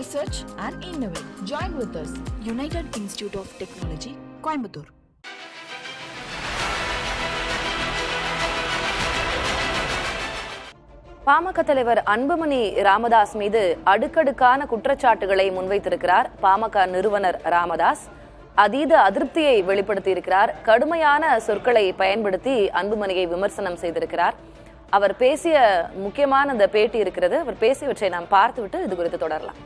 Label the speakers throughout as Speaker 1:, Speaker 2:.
Speaker 1: research and innovate. Join with us. United Institute of Technology, Coimbatore.
Speaker 2: PMK தலைவர் அன்புமணி ராமதாஸ் மீது அடுக்கடுக்கான குற்றச்சாட்டுகளை முன்வைத்திருக்கிறார் பாமக நிறுவனர் ராமதாஸ். அதீத அதிருப்தியை வெளிப்படுத்தியிருக்கிறார். கடுமையான சொற்களை பயன்படுத்தி அன்புமணியை விமர்சனம் செய்திருக்கிறார். அவர் பேசிய முக்கியமான இந்த பேட்டி இருக்கிறது. அவர் பேசியவற்றை நாம் பார்த்துவிட்டு இது குறித்து தொடரலாம்.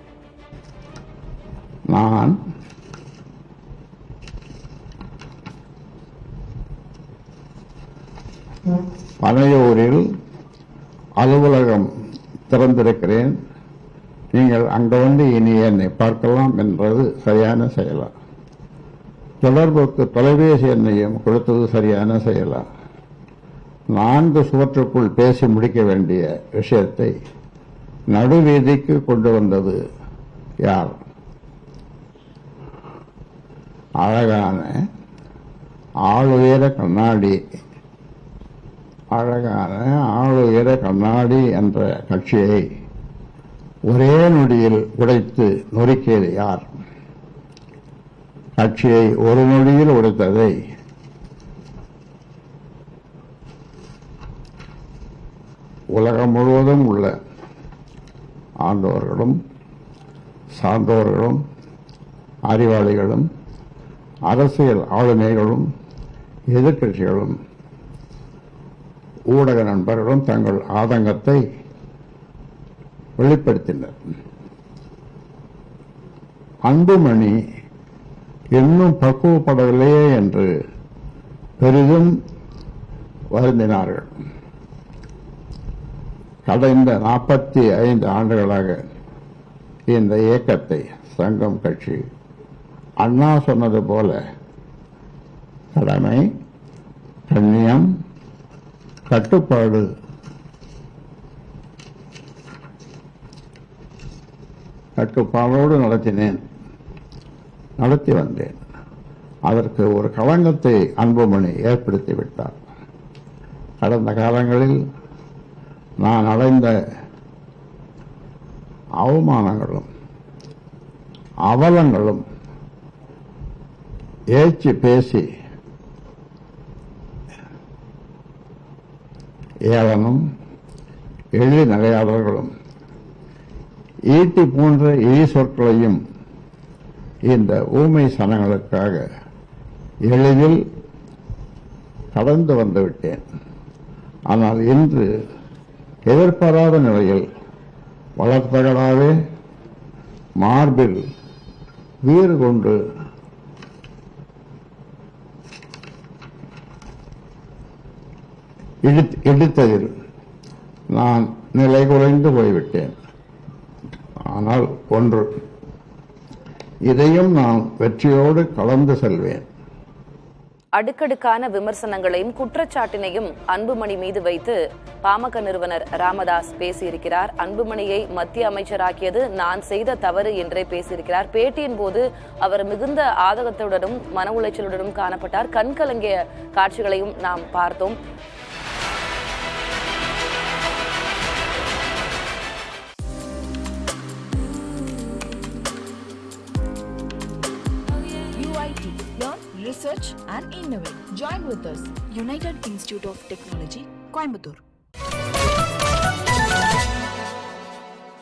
Speaker 3: நான் பனையூரில் அலுவலகம் திறந்திருக்கிறேன். நீங்கள் அங்கு வந்து இனி என்னை பார்க்கலாம் என்றது சரியான செயலா? தொடர்புக்கு தொலைபேசி எண்ணையும் கொடுத்தது சரியான செயலா? 4 சுவற்றுக்குள் பேசி முடிக்க வேண்டிய விஷயத்தை நடுவீதிக்கு கொண்டு வந்தது யார்? அழகான ஆளுயர கண்ணாடி என்ற கட்சியை ஒரே நொடியில் உடைத்து நொறுக்கியது யார்? கட்சியை ஒரு நொடியில் உடைத்ததை உலகம் முழுவதும் உள்ள ஆண்டவர்களும் சார்ந்தவர்களும் அறிவாளிகளும் அரசியல் ஆளுமைகளும் எதிர்க்கட்சிகளும் ஊடக நண்பர்களும் தங்கள் ஆதங்கத்தை வெளிப்படுத்தினர். அன்புமணி இன்னும் பக்குவப்படவில்லையே என்று பெரிதும் வருந்தினார்கள். கடந்த 45 ஆண்டுகளாக இந்த இயக்கத்தை சங்கம் கட்சி அண்ணா சொன்னது போல கடமை, கண்ணியம், கட்டுப்பாடோடு நடத்தி வந்தேன். அதற்கு ஒரு களங்கத்தை அன்புமணி ஏற்படுத்திவிட்டார். கடந்த காலங்களில் நான் அடைந்த அவமானங்களும் அவலங்களும் ஏற்றி பேசி ஏளனும் எள்ளி நகையாளர்களும் ஈட்டி போன்ற இழி சொற்களையும் இந்த ஊமை சனங்களுக்காக எளிதில் கடந்து வந்துவிட்டேன். ஆனால் இன்று எதிர்பாராத நிலையில் வளர்த்தகளாவே மார்பில் வீறு கொண்டு இடித்ததில் நான் நிலை குறைந்து போய்விட்டேன். ஆனால் ஒன்று, இதையும் நான் வெற்றியோடு கலந்து செல்வேன்.
Speaker 2: அடுக்கடுக்கான விமர்சனங்களையும் குற்றச்சாட்டினையும் அன்புமணி மீது வைத்து பாமக நிறுவனர் ராமதாஸ் பேசியிருக்கிறார். அன்புமணியை மத்திய அமைச்சராக்கியது நான் செய்த தவறு என்றே பேசியிருக்கிறார். பேட்டியின் போது அவர் மிகுந்த ஆதங்கத்துடனும் மன உளைச்சலுடனும் காணப்பட்டார். கண்கலங்கிய காட்சிகளையும் நாம் பார்த்தோம்.
Speaker 1: Research and innovate. Join with us. United Institute of Technology, Coimbatore.